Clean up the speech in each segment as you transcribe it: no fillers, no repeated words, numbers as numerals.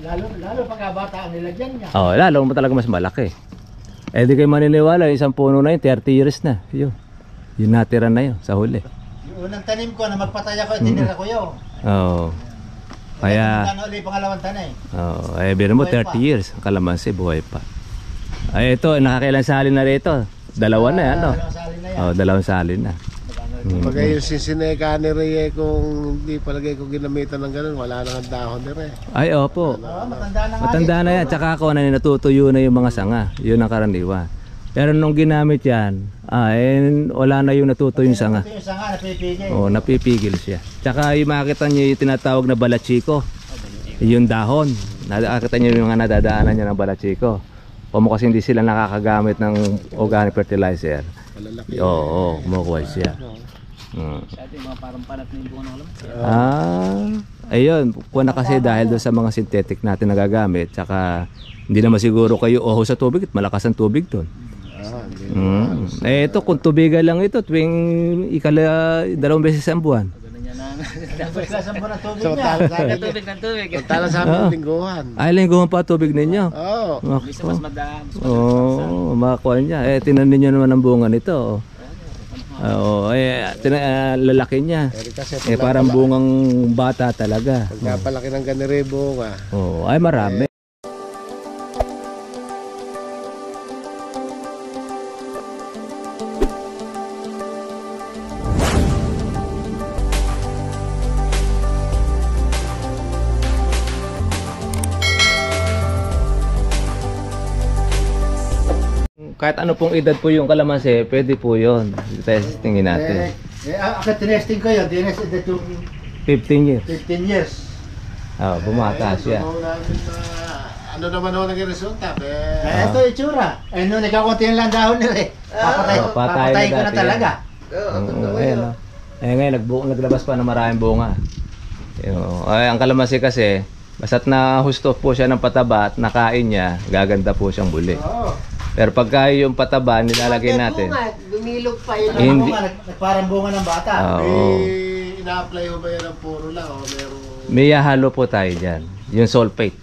Lalo pagkabata ang nilagyan niya. Oo, lalo mo talaga mas malaki. Eh di kayo maniniwala, isang puno na yun, 30 years na. Yun. Yung natira na yun sa huli. Yung unang tanim ko na magpatay ako, tinira ko yun. Oo. Kaya... Ano ulit pangalawang tanim? Oo, eh biro mo 30 years, ang kalamansi buhay pa. Ay ito, nakakailan salin na rito. Dalawa na yan, no? Dalawang salin na yan. Oo, dalawang salin na. Bagay yung sisineka ni Reye kung hindi palagay ko ginamitan ng ganun, wala nang dahon ni Reye. Ay, opo. Matanda na nga. Matanda na yan. Tsaka ako na natutuyo na yung mga sanga. Yun ang karaniwan. Pero nung ginamit yan, wala na yung natutuyo yung sanga. Yung sanga, napipigil. Oo, napipigil siya. Tsaka yung makikita nyo yung tinatawag na balachiko. Yung dahon. Nakikita nyo yung mga nadadaanan niya ng balachiko. O mo kasi hindi sila nakakagamit ng organic fertilizer. Oo, kumukuha siya. Sa atin, mga parang panat na yung bunga ng kalamansi. Ayun, kuha na kasi dahil doon sa mga synthetic natin nagagamit. Tsaka hindi naman siguro kayo oho sa tubig at malakas ang tubig doon. Ito kung tubigan lang ito tuwing dalawang beses ang buwan. Tapos klasang po ng tubig So, niya. Tubig. tala sa amin lingguhan. Ay, lingguhan pa tubig ninyo. Oo. Bisa mas madaan. Oo, makakuha niya. Tinanin niyo naman ang bunga nito. Oo, lalaki niya. Parang bungang bata talaga. Pagkapalaki ng ganirebo nga. Oo, ay marami. Kahit ano pong edad po yung kalamansi, pwede po yun. Testingin natin. Ako tinesting ko yun. Ito yung 15 years. 15 years. Bumata siya. Ano naman ako naging resulta? Ito yung itsura. Nung nagkakunti lang dahon nila eh. Papatayin ko na talaga. Ngayon, naglabas pa ng maraming bunga. Ang kalamansi kasi, basta't nahusto po siya ng pataba at nakain niya, gaganda po siyang buli. Pero pagka yung pataba nilalagay natin, bumilog pa yun. Hindi. Parang bunga ng bata. Ina-apply mo ba yan ng puro lang o meron? may halo po tayo dyan. Yung sulfate.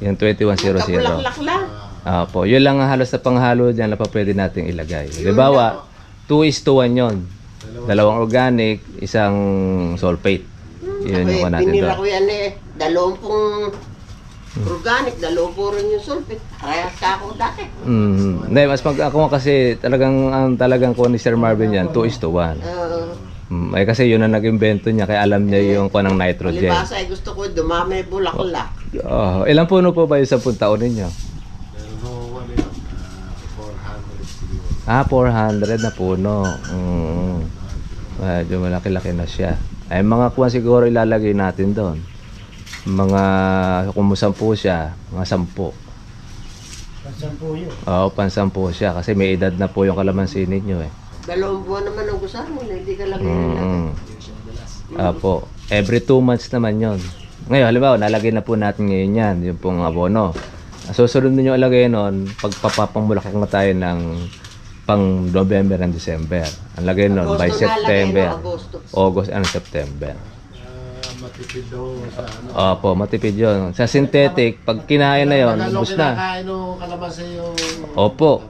Yung 2100. Bulaklak lang. Opo, yun lang ang halos sa panghalo dyan na pa pwede nating ilagay. Halimbawa, 2:1 yun. Dalawang organic, isang sulfate. Yun yung natin Pinira doon. ko yan eh. 20 organic, 20 rin yung sulfate. Parehas ka ako dati. Hindi, mas ako kasi talagang ko ni Sir Marvin yan, 2:1. Kasi yun ang nag-invento niya, kaya alam niya yung kuha ng nitrogen. Palibasa ay gusto ko dumami bulaklak. Ilang puno po ba yung 10 taon ninyo? 400 na puno. Medyo malaki-laki na siya. Ay mga kuha siguro ilalagay natin doon. Mga kumusampu siya, mga 10. Pansampu yun. Oo, pansampu siya kasi may edad na po yung kalamansi ninyo eh. 2 buwan naman ang gusar mo, hindi ka lang nilagay. Apo, every 2 months naman yon. Ngayon, halimbawa, nalagay na po natin ngayon yan, yung pong abono. Susunod ninyo ilagay nun, pagpapamulakak na tayo ng pang November and December. Ang lagay nun, by September. August and September. Matipid daw sa ano. Opo, matipid yun. Sa synthetic, pag kinain na yun, ubos na. Kinakain o kalamansi yung... Opo.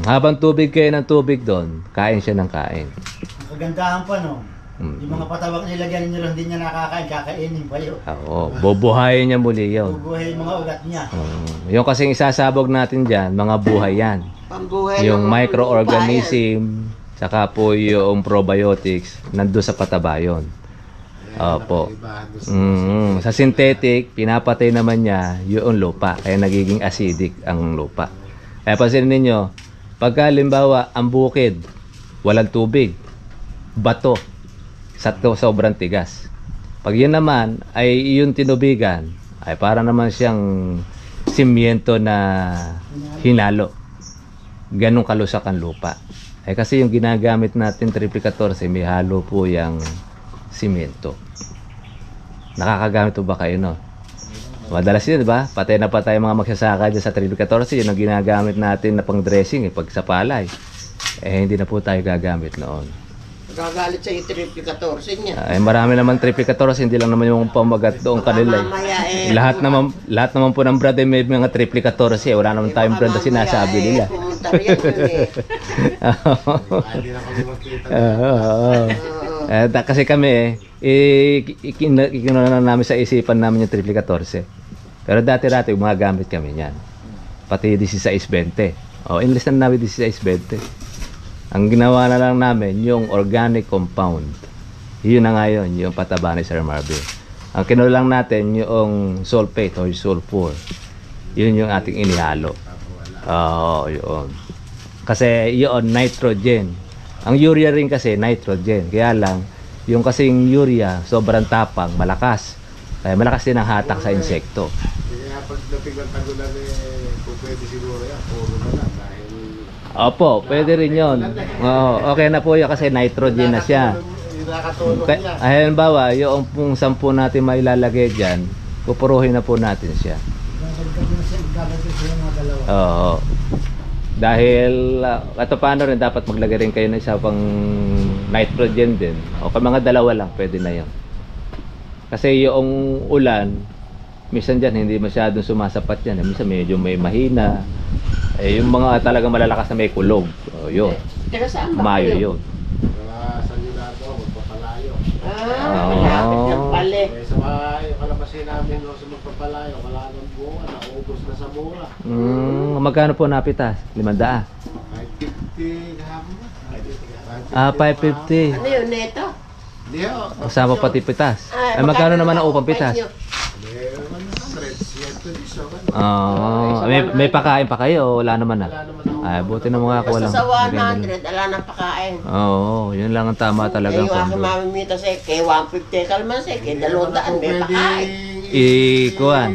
Habang tubig kayo ng tubig doon, kain siya ng kain. Ang kagandahan pa no. Yung mga patawag nilagyan nyo lang hindi niya nakakain, kakainin pa yun. Oo, bubuhayin niya muli yun. Bubuhay yung mga ugat niya. Yung kasing isasabog natin dyan, mga buhay yan. Pambuhay Yung ng microorganism, saka po yung probiotics, nandun sa pataba yun. Opo. Sa synthetic, pinapatay naman niya yung lupa, kaya nagiging acidic ang lupa. Kaya pansinin ninyo, pagka halimbawa ang bukid, walang tubig, bato, sobrang tigas. Pag yun naman ay yung tinubigan, ay para naman siyang simyento na hinalo. Ganong kalusak ang lupa. Ay kasi yung ginagamit natin 314, may halo po yung simyento. Nakakagamit po ba kayo no? Madalas yun, di ba? Patay na patay mga magsasaka dyan sa 314, yun ang ginagamit natin na pang dressing pag sa palay. Hindi na po tayo gagamit noon. Gagalit sa triple 14 niya. Ay, marami naman triple 14, hindi lang naman yung pamagat doon kanila. Mamaya Lahat naman po ng brand ay may mga triple 14. Wala naman tayong brand na sinasabi nila. Pumunta rin yun eh. Hindi na kami makita. Kasi kami, ikinuna namin sa isipan namin yung triple 14. Pero dati-dati, gumagamit kami niyan. Pati 1620. Enlistan namin 1620. Ang ginawa na lang namin, yung organic compound. Yun na nga yun, yung pataba ni Sir Marvin. Ang kinulang natin, yung sulfate or sulfur. Yun yung ating inihalo. Yun. Kasi yun, nitrogen. Ang urea rin kasi, nitrogen. Kaya lang, yung kasing urea, sobrang tapang, malakas. Kaya malakas din ang hatak sa insekto. Kaya pagdating ng tagulan kung pwede siguro yan, puro na lang. Opo, pwede rin yun. Okay na po yun kasi nitrogen na siya. Halimbawa, yung 10 natin mailalagay dyan, pupuruhin na po natin siya. Oo. Dahil, paano rin dapat maglagay rin kayo ng isa pang nitrogen din. O kung mga dalawa lang, pwede na yun. Kasi yung ulan, minsan dyan hindi masyadong sumasapat yan. Minsan medyo may mahina. Yung mga talagang malalakas na may kulog. Yun. Taga saan ba Mayo kayo? yun. Sa Leonardo, magpapalayo. Malapit ng pali. Yung kalabasin namin sa magpapalayo, wala nang buwan, naubos na sa mura. Magkano po napitas? 500? 550 kahapon ba? 550. Ano yun, neto? Hindi ho. Kasama pati pitas. Magkano naman ang upang pitas? 100, 120. May pakain pa kayo o wala naman na? Ay, buti na mga ako Basta lang. sa 100, ala nang pakain. Oo, yun lang ang tama talaga. Yung aking mamimita sa kay 150 kalmansi, kay 200 may pakain. Kuwan.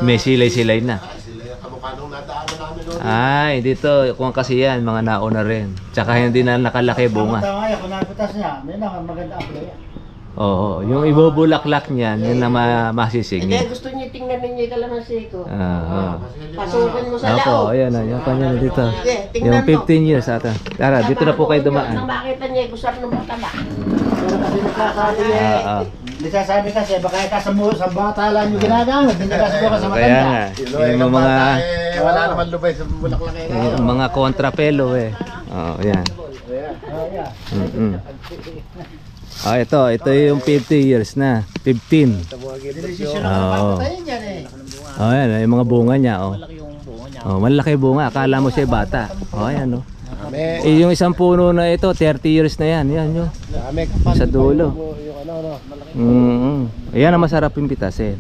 May silay-silay na. Sila kamukha nung nadaanan namin noon. Ay, dito, kung kasi yan, mga nauna rin. Tsaka hindi na nakalaki bunga. Tama nga, kung napitas niya, may maganda ang playa. Oo, yung ibubulaklak niyan, yun na masisingin. Hindi, gusto niyo tingnan ninyo yung kalamansi ko. Pasukin mo sa Opo, loob. ayan, yung kanya na dito. Sige, Yung tingnan mo. 15 years ata. Tara, dito na po kayo Nang dumaan. makita niya, gusto ng mataba. Pero kasi nagsasabi kasi, baka sa bata lang yung ginagamit, hindi kasi bukas sa Kaya matanda. nga, yung mga Wala naman lubay sa bulaklak eh. yung mga kontrapelo eh. Oo, yan. Ito yung 50 years na. 15. Desisyon na papatayin dyan eh. Yan, yung mga bunga niya. Malaki yung bunga niya. Malaki bunga. Akala mo siya bata. Ayan, yung isang puno na ito, 30 years na yan. Yan, yun. Sa dulo. Ayan ang masarap yung pitasin.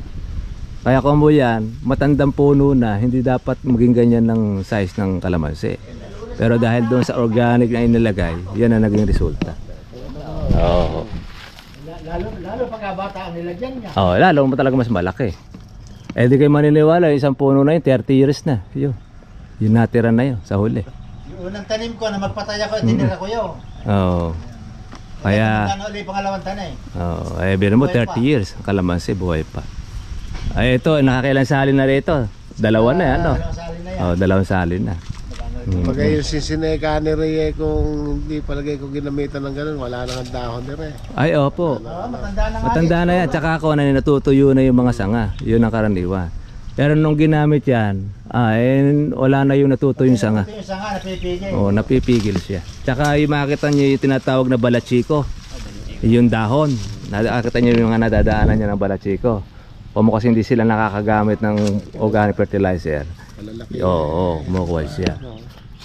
Kaya kung mo yan, matandang puno na, hindi dapat maging ganyan ng size ng kalamansi. Pero dahil doon sa organic na inilagay, yan ang naging resulta. Oo. Lalo pagkabata ang nilagyan niya. Lalo mo talaga mas malaki. Di kayo maniniwala, yung isang puno na yun, 30 years na. Yun natira na yun sa huli. Yung unang tanim ko na magpatay ako, tinira ko yun. Oo. Kaya, ulit pangalawang tanim. biro mo 30 years, ang kalamansi, buhay pa. Ito, nakakailan salin na rito. Dalawa na yan, no? Dalawang salin na. Pagka yung sinsineka ni Reye, kung hindi palagay ko ginamitan ng ganun, wala nang dahon ni Reye. Ay, opo. Matanda na nga. Matanda na yan. Tsaka ako na natutuyo na yung mga sanga. Yun ang karaniwan. Pero nung ginamit yan, wala na yung natutuyo yung sanga. Yung sanga, napipigil. Napipigil siya. Tsaka yung makikita nyo yung tinatawag na balachiko. Yung dahon. Nakikita nyo yung mga nadadaanan niya ng balachiko. O mo kasi hindi sila nakakagamit ng organic fertilizer. Oo, kumukuha siya.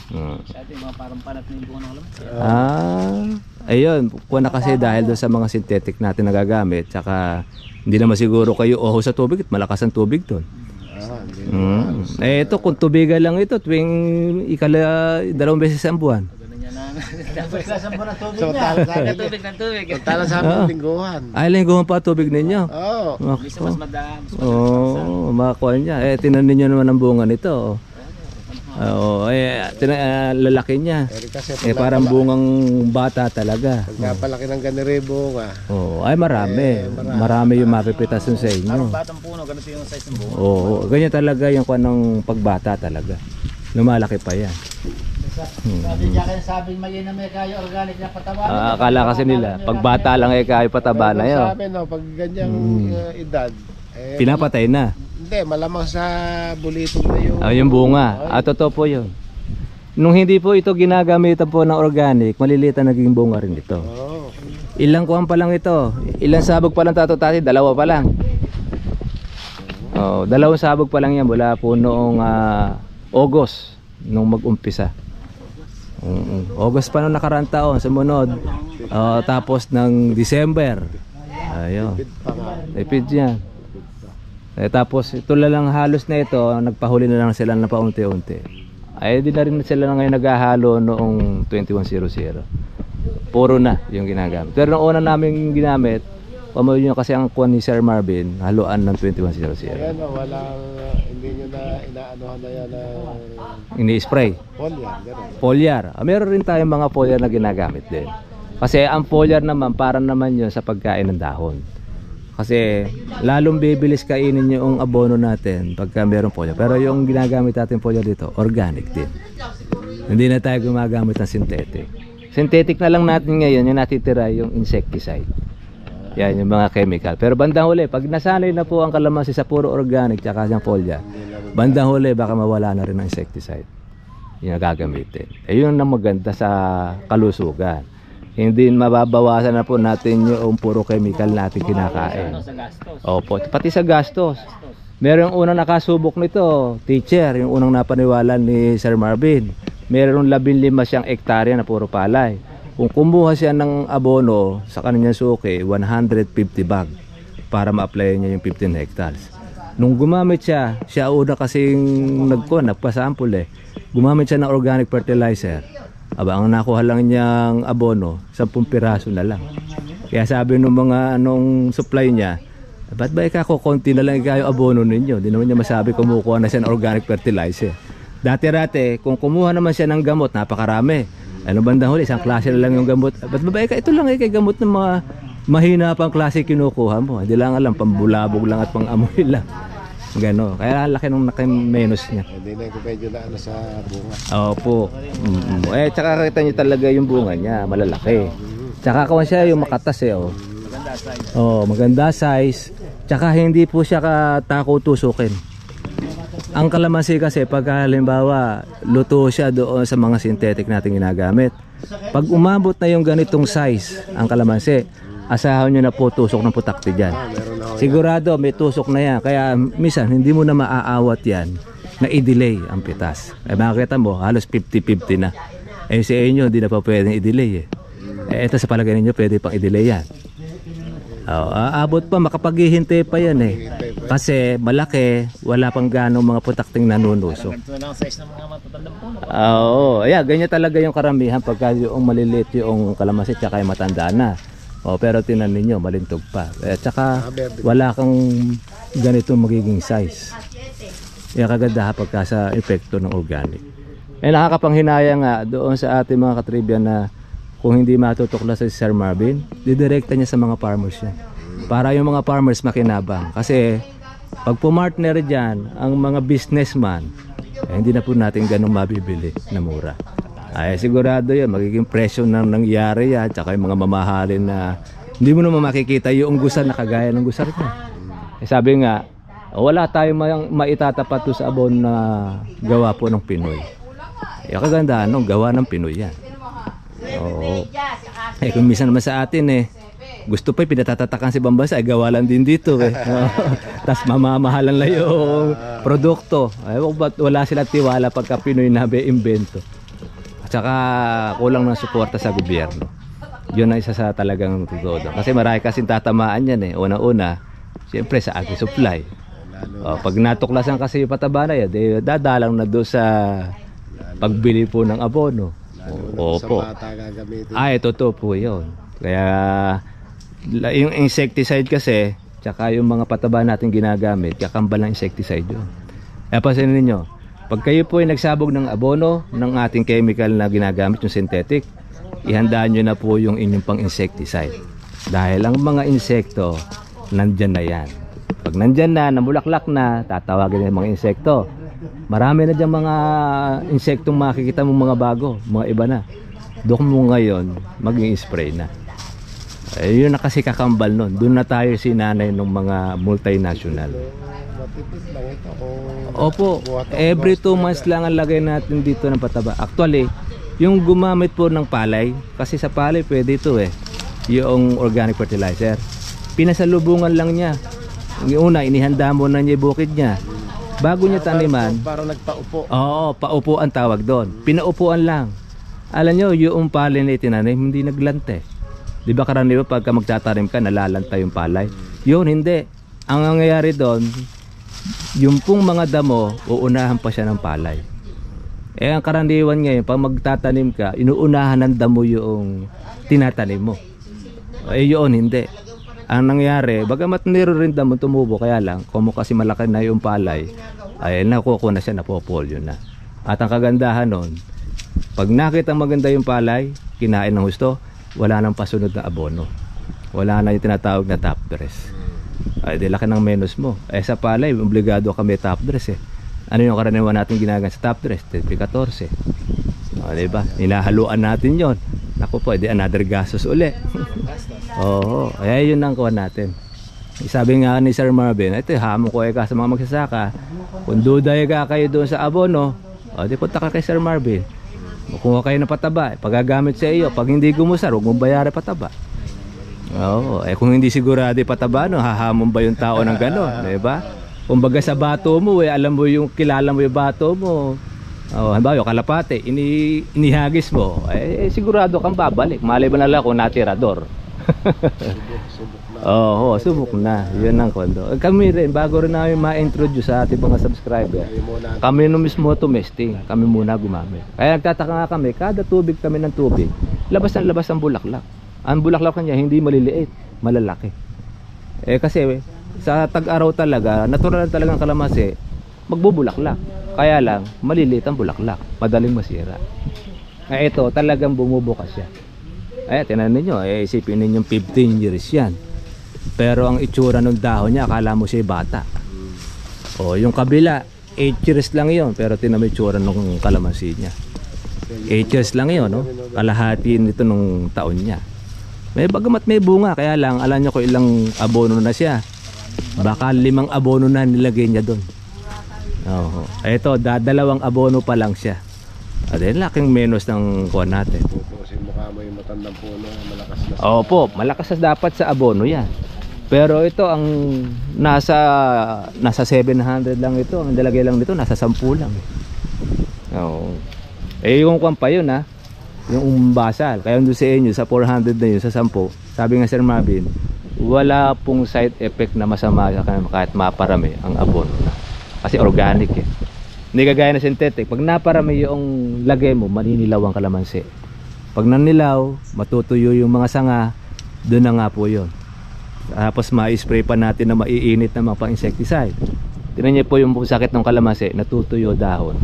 Sa atin, mga parang panat na yung bunga ng kalamansi. Ayun, kuha na kasi dahil doon sa mga synthetic natin nagagamit. Tsaka hindi naman siguro kayo sa tubig at malakas ang tubig doon. Ito kung tubigan lang ito tuwing 2 beses ang buwan. Tapos klasang po ng tubig So, niya. Tubig ng tubig. tala sa amin lingguhan. Ay, lingguhan pa tubig ninyo. Oo. Bisa mas madaan. Makakuha niya. Tinanin niyo naman ang bunga nito. Lalaki niya. Parang bungang bata talaga. Pagkapalaki ng ganirebo nga. Ay marami. Marami yung mapipitasan sa inyo. Parang batang puno, ganito yung size ng bunga. Ganyan talaga yung kanang pagbata talaga. Lumalaki pa yan. Sabi niya kayo sabing mag-inom kayo organic na pataba. Akala kasi nila, pag bata lang kayo pataba na yun. Sa amin, no, pag ganyang edad, Pinapatay na. hindi, malamang sa bulitong na yung... Yung bunga. Totoo po yun. Nung hindi po ito ginagamitan po ng organic, maliliit na naging bunga rin ito. Oo. Ilang kuwan pa lang ito? Ilang sabog pa lang tatutati? Dalawa pa lang. Dalawang sabog pa lang yan mula po noong August nung mag-umpisa. August pa nung nakaraang taon, sumunod. Tapos ng December. Ayun. Ipid yan. Tapos ito lang halos na ito, nagpahuli na lang sila na paunti-unti. Ay di na rin sila na ngayon naghahalo noong 2100. Puro na yung ginagamit. Pero noong una namin ginamit, pamoy nyo kasi ang kuwan ni Sir Marvin, haluan ng 2100. Ayan, walang, hindi nyo na inaanohan na yan na... Ini-spray. Foliar, gano'n. Foliar. Meron rin tayong mga foliar na ginagamit din. Kasi ang foliar naman, para naman yun sa pagkain ng dahon. Kasi lalong bibilis kainin yung abono natin pagka meron foliar. Pero yung ginagamit natin foliar dito, organic din. Hindi na tayo gumagamit ng synthetic. Synthetic na lang natin ngayon, yung natitira yung insecticide. Yan yung mga chemical. Pero bandang huli, pag nasanay na po ang kalamansi sa puro organic tsaka yung foliar, bandang huli baka mawala na rin ang insecticide. Yung gagamitin. Yun ang maganda sa kalusugan. Hindi mababawasan na po natin yung puro chemical natin kinakain. Sa gastos. Opo, pati sa gastos. Meron unang nakasubok nito, teacher, yung unang napaniwala ni Sir Marvin. Meron 15 siyang hektarya na puro palay. Kung kumuha siya ng abono sa kanyang suki, 150 bag para ma-apply niya yung 15 hectares. Nung gumamit siya una kasing nagpasample gumamit siya ng organic fertilizer. Ang nakuha lang niyang abono, 10 piraso na lang. Kaya sabi nung mga supply niya, ba't ba konti na lang kayo abono ninyo? Di naman niya masabi kumukuha na siya ng organic fertilizer. Dati-rate, kung kumuha naman siya ng gamot, napakarami. Ano bandang huli, isang klase na lang yung gamot. Ba't ba ito lang kay gamot ng mga mahina pang klase kinukuha mo? Hindi lang alam, pambulabog lang at pang-amoy lang. Gano. Kaya laki nung naka-menos niya. Hindi na yung medyo na sa bunga. Opo. Tsaka kita niyo talaga yung bunga niya, malalaki. Tsaka kawan siya yung makatas Maganda size. Maganda size. Tsaka hindi po siya katako tusukin. Ang kalamansi kasi pag halimbawa luto siya doon sa mga synthetic natin ginagamit. Pag umabot na yung ganitong size ang kalamansi, asahan nyo na po tusok ng putakti dyan. Sigurado may tusok na yan. Kaya minsan hindi mo na maaawat yan na i-delay ang pitas. Makikita mo halos 50-50 na. Sa inyo hindi na pa pwedeng i-delay ito sa palagay ninyo pwede pang i-delay yan. Aabot pa, makapaghihintay pa yan kasi malaki, wala pang ganong mga putakting nanunusok. Ganito na lang size ng mga matatandang puno. Ganyan talaga yung karamihan pagka yung maliliit yung kalamansi tsaka yung matanda na. Pero tinan ninyo, malintog pa. Tsaka wala kang ganito magiging size. Kaganda pagka sa epekto ng organic. Nakakapanghinaya nga doon sa ating mga katribyan na kung hindi matutuklas si Sir Marvin, didirekta niya sa mga farmers yan. Para yung mga farmers makinabang. Kasi pag pumartner dyan, ang mga businessman, hindi na po natin ganun mabibili na mura. Sigurado yan, magiging presyo na nangyari yan, tsaka yung mga mamahalin na hindi mo naman makikita yung gusar na kagaya ng gusar niya. Sabi nga, wala tayong maitatapat to sa abon na gawa po ng Pinoy. Kagandahan nung gawa ng Pinoy yan. Kung minsan naman sa atin gusto pa pinatatatakan si Bambasa, gawa lang din dito tas mamamahalan lang yung produkto. Wala silang tiwala pagka Pinoy na imbento. At saka kulang ng suporta sa gobyerno. Yun ang isa sa talagang totoo. Kasi marami kasing tatamaan yan Una-una, siyempre sa agri-supply. Pag natuklasan kasi yung pataba na yan, dadalang na doon sa pagbili po ng abono. Opo. Totoo po yun. Kaya yung insecticide kasi tsaka yung mga pataba natin ginagamit, kakambal ng insecticide yun. Pansinin ninyo, pag kayo po ay nagsabog ng abono ng ating chemical na ginagamit, yung synthetic, ihandaan nyo na po yung inyong pang insecticide. Dahil ang mga insekto nandyan na yan. Pag nandyan na, namulaklak na, tatawagin ng mga insekto. Marami na dyan mga insektong makikita mo mga bago, mga iba na. Doon mo ngayon mag-i-spray na. Yun na kasi kakambal nun. Doon na tayo sinanay ng mga multinational. Matipid lang ito. Opo, every 2 months lang ang lagay natin dito ng pataba. Actually, yung gumamit po ng palay, kasi sa palay pwede ito yung organic fertilizer. Pinasalubungan lang niya. Yung una, inihanda mo na niya yung bukid niya. Bago niya taniman. Para nagpaupo. Oo, paupo ang tawag doon. Pinaupuan lang. Alam nyo, yung palay na itinanim, hindi naglante. Di ba karaniwan pagka magtatanim ka, nalalanta yung palay? Yun, hindi. Ang nangyayari doon, yung pong mga damo, uunahan pa siya ng palay. Ang karaniwan ngayon, pag magtatanim ka, inuunahan ng damo yung tinatanim mo. Yun, hindi. Ang nangyari, bagamat niro rin damo tumubo, kaya lang, kung kasi malaki na yung palay, ay nakukuha na siya, napopolyo na. At ang kagandahan nun, pag nakita maganda yung palay, kinain ng gusto, wala nang pasunod na abono. Wala na yung tinatawag na top dress. Ay, di laki ng menos mo. Sa palay, obligado kami top dress Ano yung karaniwan natin ginagawa sa top dress? 14. Diba? Hinahaluan natin yon. Naku po, another gastos uli. Oo, ay yun ang kuha natin. Sabi nga ni Sir Marvin, ito hamon ko ka sa mga magsasaka. Kung duday ka kayo doon sa abono, di punta ka kay Sir Marvin. Kung kayo ng pataba, pagagamit sa iyo. Pag hindi gumusar, huwag mong bayaran pataba. Oo, kung hindi sigurado pataba, hahamon ba yung tao ng gano'n? Diba? Kung baga sa bato mo, alam mo yung kilala mo yung bato mo. Halimbawa yung kalapate, inihagis mo, sigurado kang babalik. Malay ba na lang kung natirador. Oo, subok na. Yun ang kondo. Kami rin, bago rin namin ma-introduce sa ating mga subscriber, kami no mismo tumesting. Kami muna gumamit. Kaya nagtataka nga kami, kada tubig kami ng tubig, labas ang bulaklak. Ang bulaklak niya hindi maliliit, malalaki. Kasi sa tag-araw talaga, natural talagang kalamansi, magbubulaklak. Kaya lang, maliliit ang bulaklak, madaling masira. Ito, talagang bumubukas siya. Tinan ninyo, isipin ninyong 15 years yan. Pero ang itsura ng dahon niya, akala mo siya bata. Yung kabila, 8 years lang yon, pero tinan mo itsura ng kalamansi niya. 8 years lang yon, no? Kalahati nito nung taon niya. Bagamat may bunga, kaya lang, alam nyo ko ilang abono na siya. Baka 5 abono na nilagay niya doon. Ito, 2 abono pa lang siya. At laking menos ng kuha natin. Kasi mukha mo yung matandang puno, malakas na. Opo, malakas na dapat sa abono yan. Pero ito ang nasa 700 lang ito. Ang dalagay lang nito nasa 10 lang. Yung kuwan pa yun yung basal. Kaya doon sa inyo sa 400 na yun sa 10. Sabi nga Sir Marvin, wala pong side effect na masama kahit maparami ang abono. Kasi organic Hindi kagaya na synthetic. Pag naparami yung lagay mo, maninilaw ang kalamansi. Pag nanilaw, matutuyo yung mga sanga, doon na nga po yun. Tapos ma-spray pa natin na maiinit na mga pang-insecticide. Tingnan niyo po yung sakit ng kalamansi, natutuyo dahon.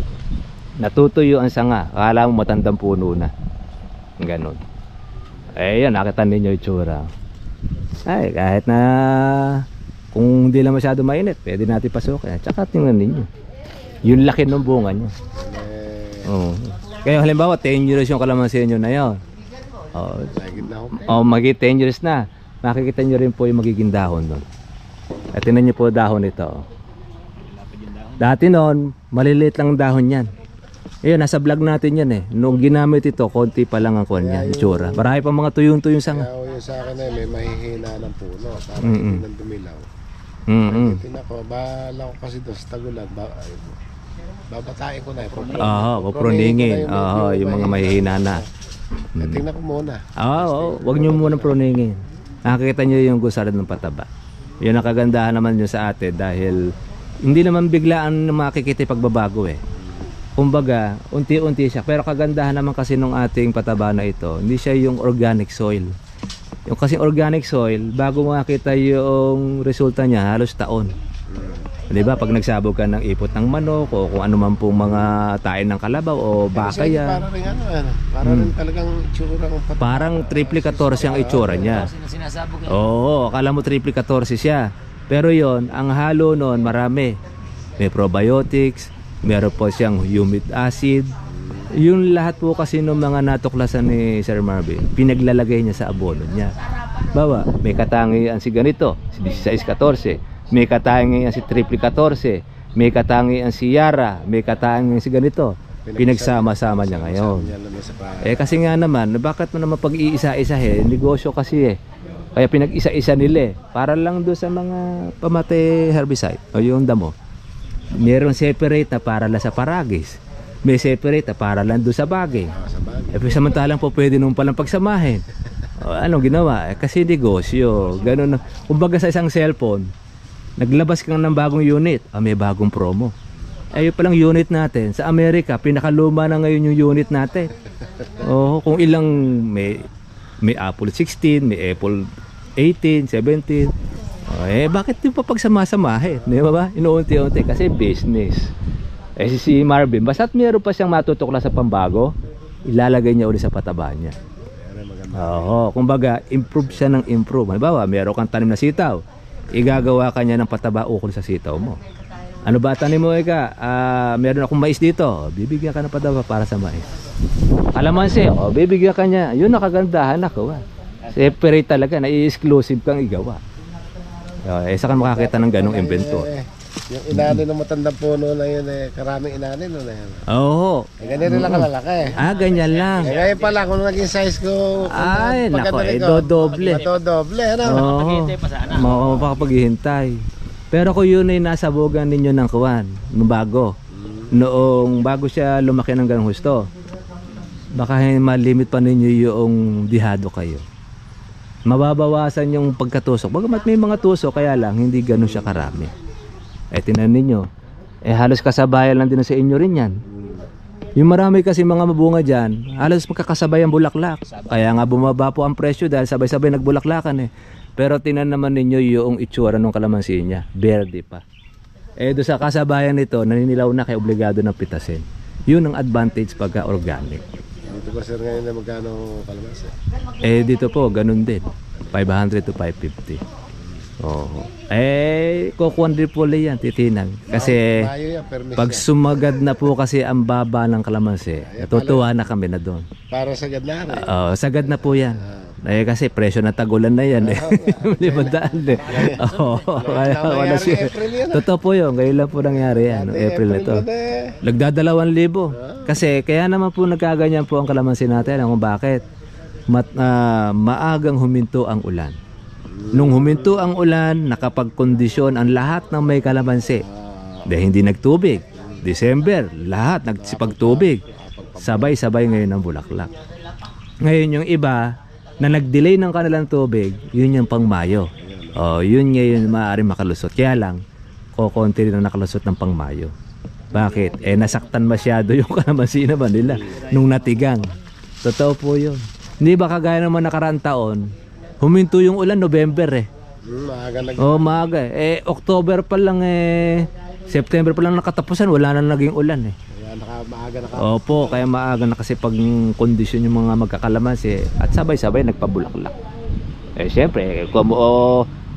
Natutuyo ang sanga, akala mo matandang puno na. Ganon. Yan, nakita ninyo yung tsura. Kahit na kung hindi lang masyado mainit, pwede natin pasukin. Tsaka tingnan ninyo yung laki ng bunga niya. Kaya halimbawa 10 years yung kalamansi nyo na yun. Magiging 10 years na. Makikita nyo rin po yung magiging dahon doon. At tingnan nyo po dahon ito. Dati noon, maliliit lang dahon yan. Nasa vlog natin yan Nung ginamit ito, konti pa lang ang kuwan niya, itsura. Marami pa mga tuyong-tuyong sanga. Kaya yung sa akin may mahihina ng puno. Para hindi nang dumilaw. Tinan ko, bahala ko kasi doon sa tagulan. Babatain ko na puproningin. Yung mga mahihina na. Tingnan ko muna. Huwag nyo muna proningin. Nakikita nyo yung gusarad ng pataba. Yun ang kagandahan naman yun sa atin dahil hindi naman biglaan makikita yung pagbabago Kumbaga, unti-unti siya. Pero kagandahan naman kasi nung ating pataba na ito, hindi siya yung organic soil. Yung kasing organic soil, bago makita yung resulta niya, halos taon. Diba? Pag nagsabog ka ng ipot ng manok o kung ano man pong mga tain ng kalabaw o baka yan. Para rin talagang itsura ng pataba. Parang triple 14 ang itsura niya. Akala mo triple 14 siya. Pero yon, ang halo noon marami. May probiotics, meron po siyang humic acid. Yung lahat po kasi ng mga natuklasan ni Sir Marvin, pinaglalagay niya sa abono niya. Bawa, may katangian si ganito, si 16-14, may katangian si 14-14, may katangian si Yara, may katangian si ganito. Pinagsama-sama niya ngayon. Kasi nga naman, bakit mo naman pag-iisa-isa negosyo kasi Kaya pinag-isa-isa nila para lang doon sa mga pamatay herbicide o yung damo. Meron separate na para lang sa paragis. May separate na para lang doon sa bagay. Samantalang po pwede nung palang pagsamahin. Anong ginawa? Kasi negosyo. Ganun. Kumbaga sa isang cellphone, naglabas kang ng bagong unit, may bagong promo. Ayun palang unit natin. Sa Amerika, pinakaluma na ngayon yung unit natin. Kung ilang may Apple 16, may Apple 18, 17. Bakit yung papagsama-samahin? Di ba? Inuunti-unti kasi business. Si Marvin, basta't meron pa siyang matutukla sa pambago, ilalagay niya ulit sa pataba niya. Kumbaga, improve siya ng improve. Halimbawa, meron kang tanim na sitaw, igagawa ka niya ng pataba ukol sa sitaw mo. Ano ba tanim mo, Ika? Meron akong mais dito, bibigyan ka ng pataba para sa mais. Kalamansi, bibigyan ka niya. Yun nakagandahan ako. Separate talaga, na-exclusive kang igawa. Isa kang makakita ng ganong inventor. Yung inanin ng matandang puno na yun, karaming inanin na yun. Oo. Ganyan lang kalalaki. Ganyan lang. Ngayon pala, kung naging size ko, nako, dodoble. Dodoble, ano? Makapaghintay pa sana. Makapaghintay. Pero kung yun ay nasabugan ninyo ng kuwan, nung bago, noong bago siya lumaki ng ganong husto, baka malimit pa ninyo yung dihado kayo. Mababawasan yung pagkatusok. Bagamat may mga tusok, kaya lang hindi ganun siya karami. Tinan ninyo, halos kasabayan lang din sa inyo rin yan. Yung marami kasi mga mabunga dyan, halos magkakasabay ang bulaklak. Kaya nga bumaba po ang presyo dahil sabay-sabay nagbulaklakan Pero tinan naman ninyo yung itsura ng kalamansi niya, verde pa. Doon sa kasabayan nito, naninilaw na kaya obligado ng pitasin. Yun ang advantage pagka organic. Dito ba sir ngayon na magkano kalamansi? Dito po, ganun din. 500 to 550. Kukuhan din po yan, titinan. Kasi pag sumagad na po kasi ang baba ng kalamansi, natutuwa na kami na doon. Para sagad na rin. Sagad na po yan. Kasi presyo na tagulan na yan Libandaan Totoo po yun. Ngayon lang po nangyari yan. April na ito. Nagda2,000. Kasi kaya naman po nagkaganyan po ang kalamansi natin. Kung bakit? Maagang huminto ang ulan. Nung huminto ang ulan, nakapagkondisyon ang lahat ng may kalamansi. Dahil hindi nagtubig. December, lahat nagsipagtubig. Sabay-sabay ngayon ang bulaklak. Ngayon yung iba na nag-delay ng kanilang tubig, yun yung pang Mayo. Yun ngayon maaaring makalusot. Kaya lang, konti rin ang nakalusot ng pang Mayo. Bakit? Nasaktan masyado yung kalamansi naman nila nung natigang. Totoo po yun. Hindi ba kagaya naman nakaraang taon, huminto yung ulan November maaga. October pa lang September pa lang nakatapusan, wala na naging ulan Opo, kaya maaga na kasi pag kondisyon yung mga magkakalamansi at sabay-sabay nagpabulaklak. Siyempre,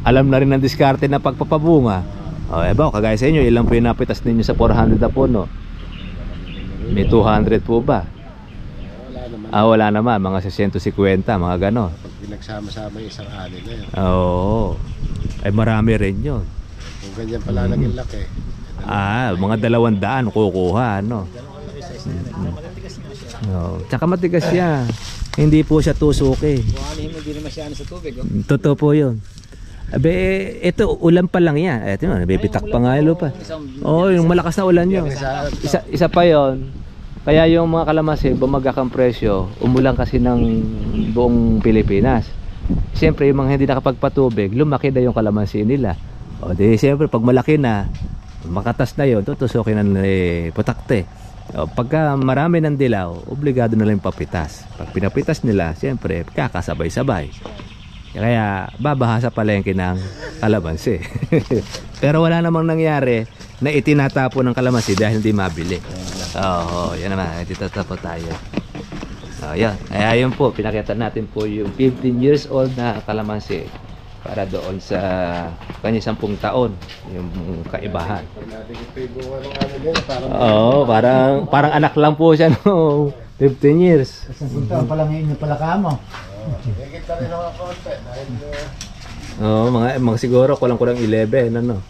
alam na rin ng diskarte na pagpapabunga. Kagaya sa inyo, ilang po yung napitas ninyo sa 400 na puno? May 200 po ba? Wala naman, mga 650, mga gano'n. Pag pinagsama-sama yung isang ani na yun. Marami rin yun. Kung ganyan pala naging laki. Mga 200 kukuha, Tsaka matigas siya. Hindi po siya tusuki. Buhalihin mo, hindi naman siya sa tubig. Totoo po yun. Ito, ulan pa lang yan. Nabibitak pa nga yung lupa. Yung malakas na ulan yun. Isa pa yun. Kaya yung mga kalamansi, bumagak ang presyo, umulan kasi ng buong Pilipinas. Siyempre, yung mga hindi nakapagpatubig, lumaki na yung kalamansi nila. Siyempre, pag malaki na, makatas na yun, tutusukin na putakte. Pagka marami ng dilaw, obligado na lang papitas. Pag pinapitas nila, siyempre, kakasabay-sabay. Kaya, babaha sa palengke ng kalamansi. Pero wala namang nangyari na itinatapo ng kalamansi dahil hindi mabili. Yan naman, itatapo tayo. Yan. Ayun po, pinakita natin po yung 15 years old na kalamansi. para doon sa kanya 10 taon yung kaibahan. Pag nadikit pa yung bunga ng ano din, parang... Oo, parang anak lang po siya no 15 years. Kasi kung taon pa lang yun yung palaka mo. Higit na rin ako konti dahil... Oo, mga siguro kulang-kulang 11 ano.